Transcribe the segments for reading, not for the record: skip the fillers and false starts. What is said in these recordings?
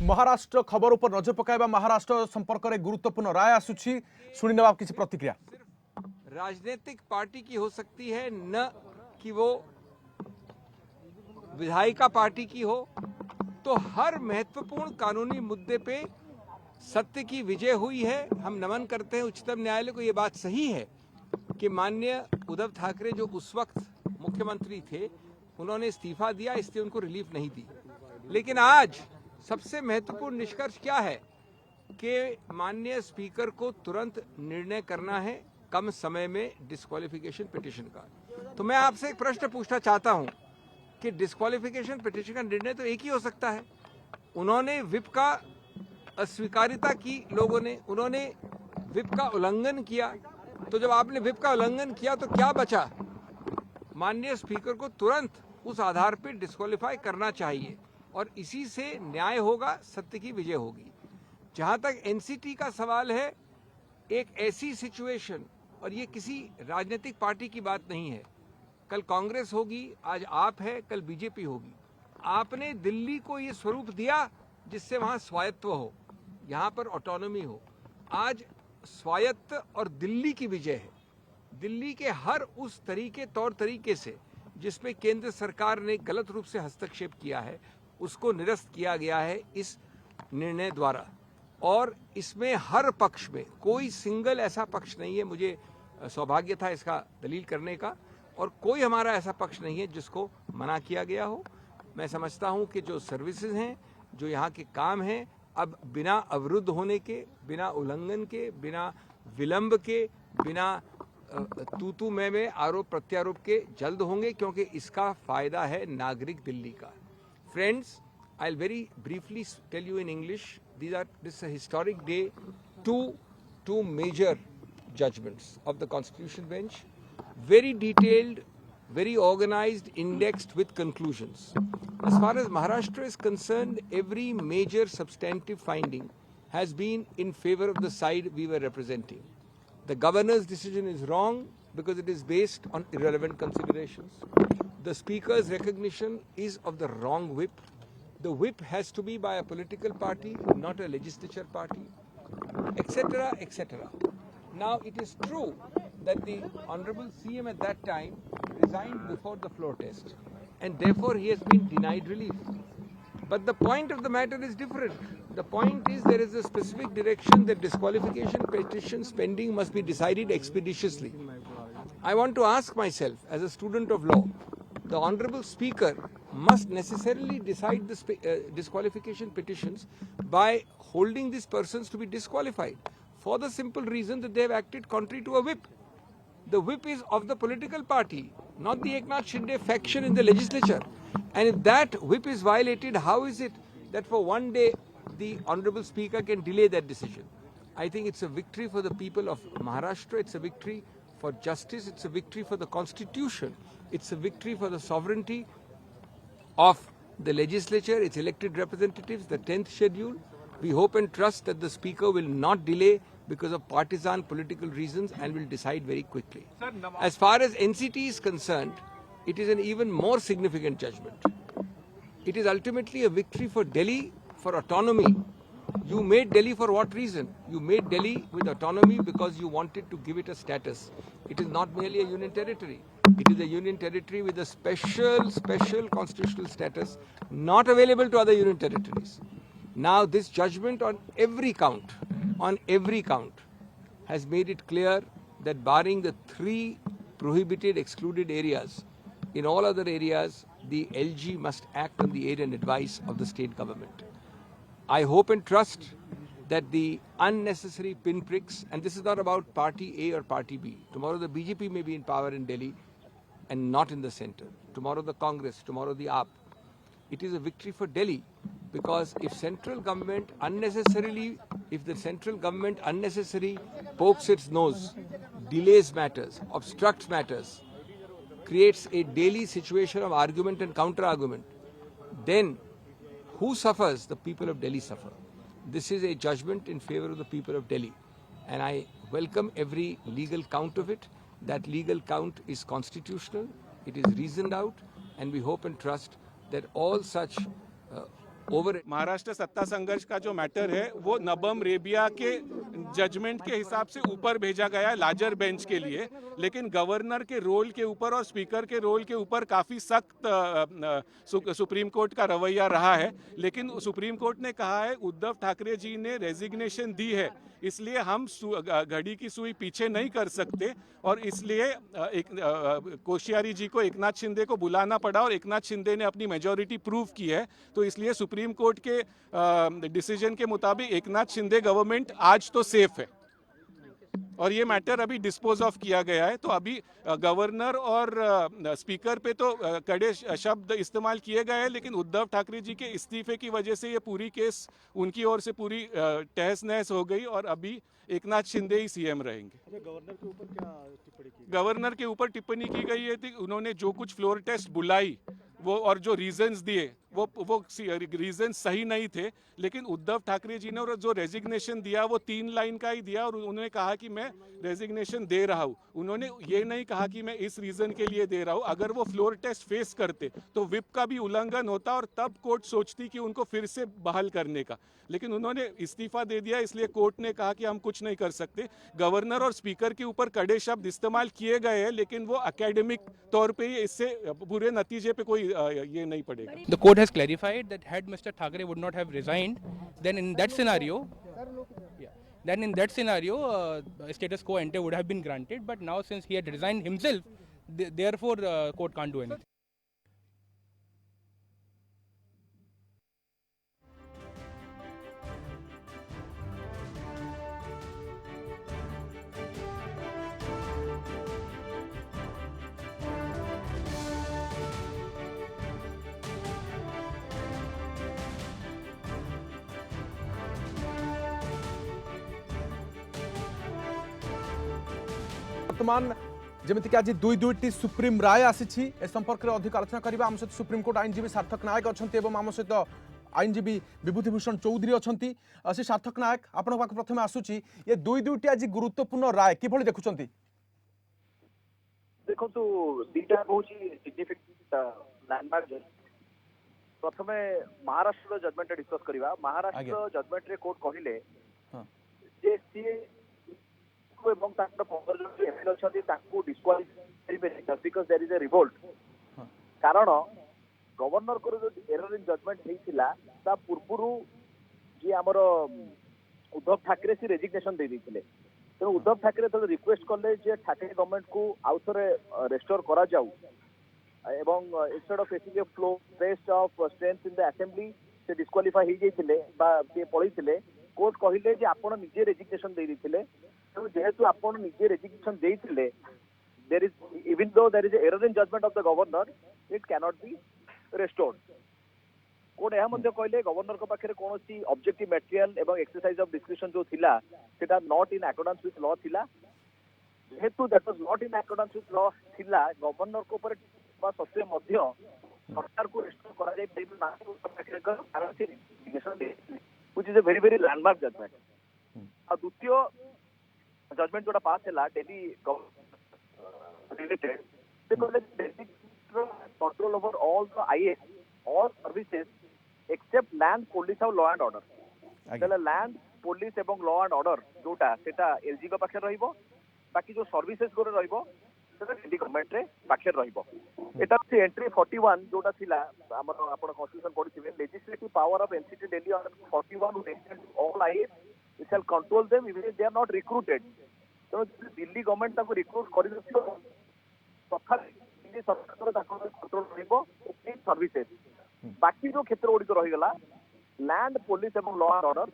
महाराष्ट्र खबर उपर नजर पकाइबा महाराष्ट्र संपर्क में गुरुत्वपूर्ण राय आसुछि सुनि नेबा किछि प्रतिक्रिया। राजनीतिक पार्टी की हो सकती है, न कि वो विधायिका पार्टी की हो। तो हर महत्वपूर्ण कानूनी मुद्दे पे सत्य की विजय हुई है। हम नमन करते हैं उच्चतम न्यायालय को। ये बात सही है कि माननीय उद्धव ठाकरे जो उस वक्त मुख्यमंत्री थे, उन्होंने इस्तीफा दिया, इसलिए उनको रिलीफ नहीं दी। लेकिन आज सबसे महत्वपूर्ण निष्कर्ष क्या है कि माननीय स्पीकर को तुरंत निर्णय करना है कम समय में डिस्क्वालिफिकेशन पिटीशन का। तो मैं आपसे एक प्रश्न पूछना चाहता हूं कि डिस्क्वालिफिकेशन पिटीशन का निर्णय तो एक ही हो सकता है। उन्होंने विप का अस्वीकारिता की, लोगों ने, उन्होंने विप का उल्लंघन किया। तो जब आपने विप का उल्लंघन किया तो क्या बचा? माननीय स्पीकर को तुरंत उस आधार पर डिस्क्वालीफाई करना चाहिए और इसी से न्याय होगा, सत्य की विजय होगी। जहां तक एनसीटी का सवाल है, एक ऐसी सिचुएशन, और ये किसी राजनीतिक पार्टी की बात नहीं है, कल कांग्रेस होगी, आज आप है, कल बीजेपी होगी। आपने दिल्ली को ये स्वरूप दिया जिससे वहां स्वायत्व हो, यहां पर ऑटोनॉमी हो। आज स्वायत्त और दिल्ली की विजय है। दिल्ली के हर उस तौर तरीके से जिसमें केंद्र सरकार ने गलत रूप से हस्तक्षेप किया है, उसको निरस्त किया गया है इस निर्णय द्वारा। और इसमें हर पक्ष में कोई सिंगल ऐसा पक्ष नहीं है, मुझे सौभाग्य था इसका दलील करने का, और कोई हमारा ऐसा पक्ष नहीं है जिसको मना किया गया हो। मैं समझता हूं कि जो सर्विसेज हैं, जो यहाँ के काम हैं, अब बिना अवरुद्ध होने के, बिना उल्लंघन के, बिना विलंब के, बिना तू में आरोप प्रत्यारोप के जल्द होंगे, क्योंकि इसका फायदा है नागरिक दिल्ली का। Friends, I'll very briefly tell you in English, this is a historic day. Two major judgments of the Constitution Bench, very detailed, very organized, indexed with conclusions. As far as Maharashtra is concerned, every major substantive finding has been in favor of the side we were representing. The governor's decision is wrong because it is based on irrelevant considerations. The speaker's recognition is of the wrong whip. The whip has to be by a political party, not a legislature party, etc., etc. Now, it is true that the Honorable CM at that time resigned before the floor test, and therefore he has been denied relief. But the point of the matter is different. The point is there is a specific direction that disqualification petitions pending must be decided expeditiously. I want to ask myself, as a student of law, the Honorable Speaker must necessarily decide the disqualification petitions by holding these persons to be disqualified for the simple reason that they have acted contrary to a whip. The whip is of the political party, not the Eknath Shinde faction in the legislature. And if that whip is violated, how is it that for one day the Honorable Speaker can delay that decision? I think it's a victory for the people of Maharashtra. It's a victory for justice. It's a victory for the Constitution. It's a victory for the sovereignty of the legislature, its elected representatives, the 10th schedule. We hope and trust that the Speaker will not delay because of partisan political reasons and will decide very quickly. As far as NCT is concerned, it is an even more significant judgment. It is ultimately a victory for Delhi, for autonomy. You made Delhi for what reason? You made Delhi with autonomy because you wanted to give it a status. It is not merely a union territory. It is a union territory with a special constitutional status not available to other union territories. Now this judgment on every count, has made it clear that barring the 3 prohibited excluded areas, in all other areas, the LG must act on the aid and advice of the state government. I hope and trust that the unnecessary pinpricks, and this is not about party A or party B. Tomorrow the BJP may be in power in Delhi and not in the center. Tomorrow the Congress, tomorrow the AAP. It is a victory for Delhi because if the central government unnecessarily pokes its nose, delays matters, obstructs matters, creates a daily situation of argument and counter-argument, then who suffers? The people of Delhi suffer. This is a judgment in favor of the people of Delhi. And I welcome every legal count of it. That legal count is constitutional, it is reasoned out, and we hope and trust that all such over it. Maharashtra सत्ता संघर्ष का जो matter है वो नबम रेबिया के judgement के हिसाब से ऊपर भेजा गया है लार्जर बेंच के लिए, लेकिन गवर्नर के रोल के ऊपर और स्पीकर के रोल के ऊपर काफ़ी सख्त सुप्रीम कोर्ट का रवैया रहा है। लेकिन सुप्रीम कोर्ट ने कहा है उद्धव ठाकरे जी ने रेजिग्नेशन दी है, इसलिए हम घड़ी की सुई पीछे नहीं कर सकते और इसलिए कोश्यारी जी को एकनाथ शिंदे को बुलाना पड़ा और एकनाथ शिंदे ने अपनी मेजॉरिटी प्रूव की है। तो इसलिए सुप्रीम कोर्ट के डिसीजन के मुताबिक एकनाथ शिंदे गवर्नमेंट आज तो सेफ है और ये मैटर अभी डिस्पोज ऑफ किया गया है। तो अभी गवर्नर और स्पीकर पे तो कड़े शब्द इस्तेमाल किए गए हैं, लेकिन उद्धव ठाकरे जी के इस्तीफे की वजह से ये पूरी केस उनकी ओर से पूरी तहस नहस हो गई और अभी एकनाथ शिंदे ही सीएम रहेंगे। गवर्नर के ऊपर क्या टिप्पणी की? गवर्नर के ऊपर टिप्पणी की गई है कि उन्होंने जो कुछ फ्लोर टेस्ट बुलाई वो और जो रीजंस दिए वो रीजन सही नहीं थे, लेकिन उद्धव ठाकरे जी ने और जो रेजिग्नेशन दिया वो 3 लाइन का ही दिया और उन्होंने कहा कि मैं रेजिग्नेशन दे रहा हूं। उन्होंने ये नहीं कहा कि मैं इस रीजन के लिए दे रहा हूं। अगर वो फ्लोर टेस्ट फेस करते तो विप का भी उल्लंघन होता और तब कोर्ट सोचती कि उनको फिर से बहाल करने का, लेकिन उन्होंने इस्तीफा दे दिया, इसलिए कोर्ट ने कहा कि हम कुछ नहीं कर सकते। गवर्नर और स्पीकर के ऊपर कड़े शब्द इस्तेमाल किए गए हैं, लेकिन वो एकेडमिक तौर पे ही इससे बुरे नतीजे पे कोई ये नहीं पड़ेगा। The court has clarified that had Mr. Thackeray would not have resigned, then in that scenario, status quo ante would have been granted. But now, since he had resigned himself, therefore, court can't do anything. बर्तमान जमीक आज दुई दुईटी supreme राय आसी ए संपर्क में अधिक आलोचना करवा आम सहित सुप्रीम कोर्ट आईनजीवी सार्थक नायक अच्छा आम सहित आईनजीवी विभूतिभूषण चौधरी अच्छा से सार्थक नायक आपण पाक प्रथम आसूची ये दुई दुईटी आज गुरुत्वपूर्ण राय किभली देखुं? देखो दीटा हूँ सिग्निफिकेंट लैंडमार्क। प्रथम महाराष्ट्र जजमेंट डिस्कस करवा। महाराष्ट्र जजमेंट रे कोर्ट कहले जे सी एवं ताकर 15 जन एमएलए अछंती ताकू डिस्क्वालिफाई करिबे because there is a revolt. कारण गवर्नर को जो एरर इन जजमेंट हेइतिला ता पूर्वरु जे हमर उद्धव ठाकरे से रेजिग्नेशन दे दिथिले। तो उद्धव ठाकरे तो रिक्वेस्ट कले जे ठाकरे गवर्नमेंट को आउ थरे रेस्टोर करा जाऊ एवं instead of facing a floor test of strength in the assembly से डिस्क्वालिफाई हो जाइथिले बा के पळिथिले। कोर्ट कहिले जे आपण निजे रेजिग्नेशन दे दिथिले, तो जेहेतु आपण निजे रेजिग्नेशन देइथिले there is even though there is error in judgement of the governor it can not be restored. Court यह मध्य कहले गवर्नर को पाखे कौन सी ऑब्जेक्टिव मटेरियल एवं एक्सरसाइज ऑफ डिस्क्रिप्शन जो थिला सेटा not in accordance with law थिला। जेहेतु that was not in accordance with law थिला गवर्नर को पर सत्य मध्य सरकार को रेस्टोर करा जाय परिबे नाही पाखे कारण से रेजिग्नेशन दे which is a very very landmark judgement. आ द्वितीय जजमेंट जोटा पास हैला Delhi related because Delhi control over all the IAS all services except land police और law and order। तले land police एवं law and order जोटा सेटा एलजी को पाखे रहिबो, बाकी जो सर्विसेज को रहिबो सेटा दिल्ली गवर्नमेंट रे पाखे रहिबो। एटा से एंट्री 41 जोटा थिला हमर आपण कॉन्स्टिट्यूशन पढिथिबे legislative power of NCT Delhi on 41 who extend all IAS it shall control them even if they are not recruited। तो दिल्ली गवर्नमेंट ताको रिक्रूट करि नथियो तथा दिल्ली सरकार ताको कंट्रोल रहिबो सर्विसेज। बाकी जो क्षेत्र गुड़िक रहीगला लैंड पुलिस एवं लॉ एंड ऑर्डर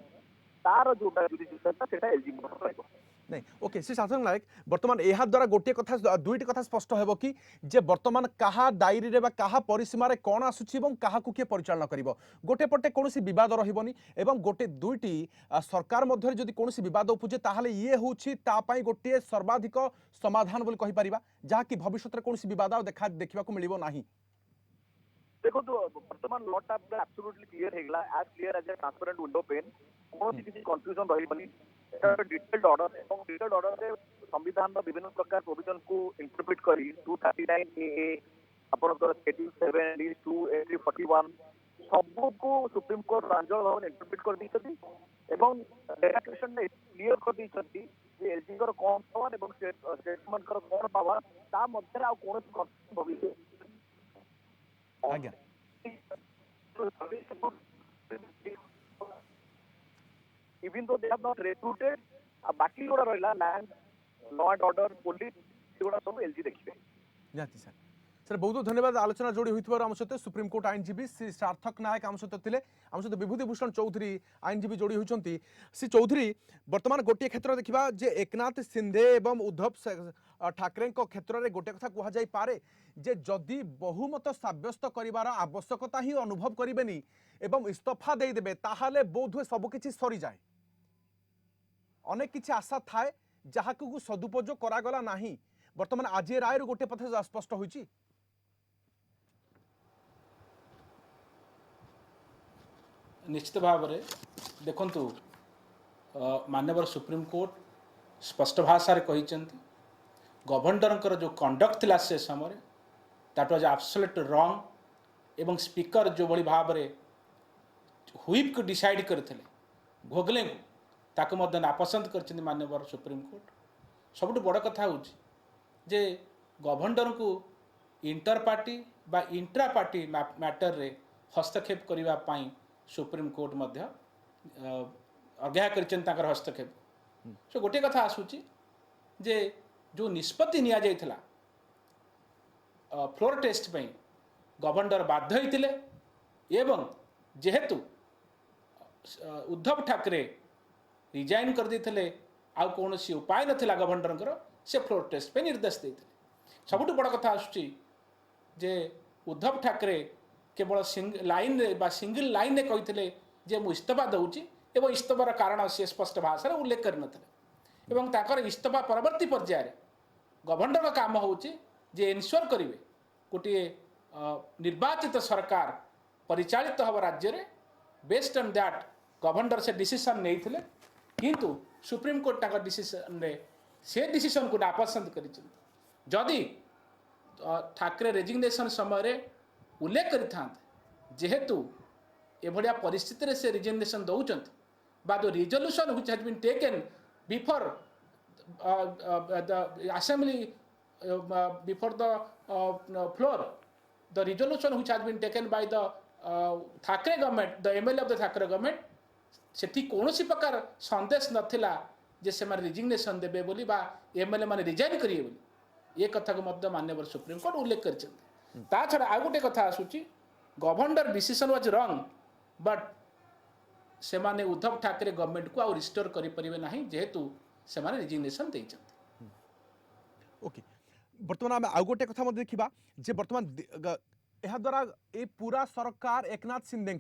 तार जोटा जुडिशियल सेटा एलजी रहइबो। नहीं ओके श्री शासन नायक बर्तमान यह द्वारा गोटे कथा दुईटी कथा स्पष्ट हेबो कि जे बर्तमान कहा डायरी रे बा कहा परिसीमा रे कोन आसुछि एवं कहा को के परिचालन करिवो गोटे पटे कोनोसी विवाद रहिबोनी एवं गोटे दुईटी सरकार मध्य जदि कोनोसी विवाद उपजे ताहले ये होछि ता पई गोटे सर्वाधिक समाधान बोली कहि परिबा जहा कि भविष्य रे कोनोसी विवाद देखा को मिलिबो नाही। देखो तो वर्तमान लॉ टा एब्सोल्युटली क्लियर हेगला as clear as a transparent window pane कौन सी किसी कंफ्यूजन रहिबनी। डिटेल्ड ऑर्डर एवं डिटेल्ड ऑर्डर रे संविधान रो विभिन्न प्रकार प्रोविजन को इंटरप्रेट करी 239 ए अपन शेड्यूल 7 लीज 2 एंट्री 41 सबको सुप्रीम कोर्ट प्रांजल भाव इंटरप्रिट कर दी एवं डेटाक्रेशन ने क्लियर कर दी जे एलजी कर कौन पावर एवं स्टेटमेंट कर कौन पावर ता मध्य आ कोन भविष्य आज्ञा even though they have not recruited बाकी जोड़ा रहला land law and order police जोड़ा सब एलजी देखिबे निहाती सर सर बहुत बहुत धन्यवाद आलोचना जोड़ी होइथिबार आम सहित सुप्रीम कोर्ट आईनजीवी श्री सार्थक नायक आम सहित थिले आम सहित विभूति भूषण चौधरी आईनजीवी जोड़ी होइछंती श्री चौधरी वर्तमान गोटे क्षेत्र देखिबा जे एकनाथ सिंधे एवं उद्धव ठाकरे क्षेत्र में गोटे कथा कह जाई पारे जे जदि बहुमत साब्यस्त करिवार आवश्यकता ही अनुभव करिबेनी एवं इस्तीफा दे देबे ताहाले बोधुए सबकिछि सरी जाए अनेक किछि आशा थाए जहाकू सदुपयोग करागला नाही वर्तमान आज राय गोटे पथ स्पष्ट होइछि निश्चित भाव में देखु माननीय सुप्रीम कोर्ट स्पष्ट भाषा कही गवर्नर जो कंडक्ट थिला से समय दैट वाज एब्सोल्यूट रॉन्ग एवं स्पीकर जो भली भाव में व्हिप को डिसाइड करते भोगले ताको मध्य नापसंद कर माननीय सुप्रीम कोर्ट सबुठ बड़ कथा हूँ जे गवर्नर को इंटर पार्टी बा इंट्रा पार्टी मैटर रे हस्तक्षेप करने सुप्रीम कोर्ट मध्य अज्ञा कर हस्तक्षेप सो गोटे कथा आसूची जे जो निष्पत्ति निया जाइथिला फ्लोर टेस्ट पे गवर्नर बाध्य होइतिले एवं जेहेतु उद्धव ठाकरे रिजाइन कर देथिले आ कौन उपाय नथिला गवर्नर से फ्लोर टेस्ट पे निर्देश देथिले सबुठ बड़ कथा आसूची जे उद्धव ठाकरे केवल सिंगल लाइन रे कहिथिले जे मु इस्तीफा दउची एवं इस्तीफार कारण से स्पष्ट भाषा रे उल्लेख करनथिले एवं ताकर इस्तीफा परवर्ती पर्याय गवर्नर काम होची जे इनश्योर करिवे गोटे निर्वाचित सरकार परिचालित हब राज्य रे बेस्ड ऑन दैट गवर्नर से डिसीजन नैथिले किंतु सुप्रीम कोर्ट ताकर डिसीजन रे से डिसीजन को नापसंद करिछन जदि ठाकरे रेजिग्नेशन समय रे उल्लेख करिथांत जेहेतु एभलिया परिस्थिति रे से रेजिग्नेशन दउचंत बा the resolution which has been taken before the assembly before the floor the resolution which has been taken by the Thakre government the MLA of the Thakre government सेठी कोनोसी प्रकार संदेश नथिला जे से माने रिजिग्नेशन देबे बोली बा MLA माने रिजाइन करिए बोली ये कथा को मध्य माननीय सुप्रीम कोर्ट उल्लेख करछन ता छडा आ गोटे कथा आसुची governor decision was wrong but से माने उद्धव ठाकरे गवर्नमेंट को आ रिस्टोर करि परिबे नाही जेहेतु से माने रिजिग्नेशन देइछन ओके वर्तमान आम आउ गोटे कथा देखा जे वर्तमान यह द्वारा ए पूरा सरकार एकनाथ सिंधे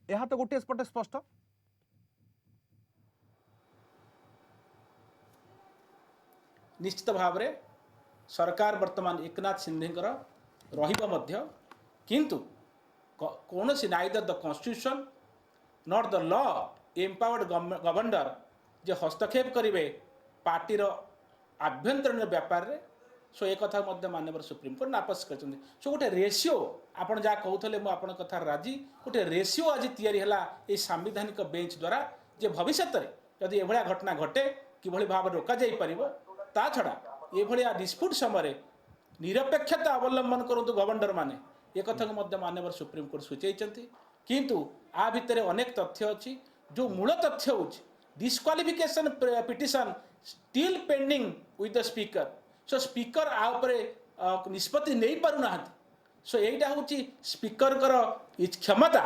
यह तो गोटे स्पटे स्पष्ट निश्चित भाव में सरकार वर्तमान एकनाथ सिंधे रहिबा मध्य किंतु कौन सी neither the constitution not the law empowered governor जे हस्तक्षेप करेंगे पार्टीर आभ्यंतरीण व्यापार रे सो एक कथा मध्य माननीय सुप्रीम कोर्ट नापस कर सो गोटे रेशियो आपन जहाँ कहते मुझे आपण कथा राजी गोटे रेशियो आज तैयारी है ये सांविधानिक बेंच द्वारा जे भविष्य में जदि एभलिया घटना घटे किभली भाव रोका जाई परिबो ता छड़ा एभलिया डिस्प्यूट समय निरपेक्षता अवलंबन करंतु गवर्नर माने ये कथा को मध्य माननीय सुप्रीम कोर्ट सूचयिछंती किंतु आ भितर अनेक तथ्य अछि जो मूल तथ्य होछि disqualification petition still pending with the speaker so speaker आ ऊपर निष्पत्ति नहीं पारु ना सो एटा होची स्पीकर कर क्षमता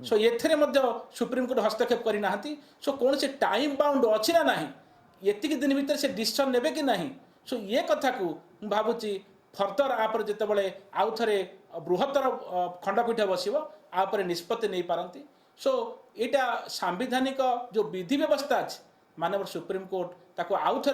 सो एथरे मध्य सुप्रीम कोर्ट हस्तक्षेप करि नाहंती सो कौन से टाइम बाउंड अछि ना नाही एतिक दिन भीतर से डिसीजन नेबे कि नाही सो ये कथा को भाबुची फर्दर आप जिते बड़े आउ थे बृहत्तर खंडपीठ बसव आपर निष्पत्ति नहीं पारती सो यहाँ सांविधानिक जो विधि व्यवस्था अच्छे मानव सुप्रीम कोर्ट ताको आउ थे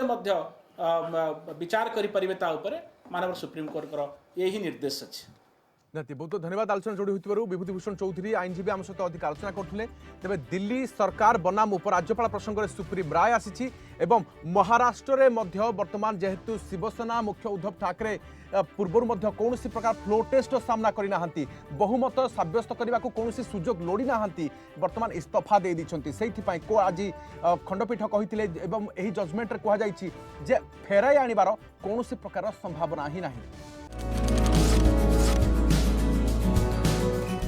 विचार करें मानव सुप्रीम कोर्ट यही निर्देश अच्छे निहाती बहुत धन्यवाद आलोचना जोड़ी होइतिबारु विभूतिभूषण चौधरी आईनजीवी आम सहित अधिक आलोचना करथिले। तेबे दिल्ली सरकार बनाम उपराज्यपाल प्रसंग में सुप्रीम राय आसी एवं महाराष्ट्र रे मध्य वर्तमान जेहेतु शिवसेना मुख्य उद्धव ठाकरे पूर्वर मध्य कौन प्रकार फ्लो टेस्ट सामना करना बहुमत सब्यस्त करने को कौन सुजोग लोड़ी ना वर्तमान इस्तीफा दे दी से को आज खंडपीठ कहते यही जजमेंट कहुई फेराई आनिबार कौन प्रकार संभावना ही नहीं।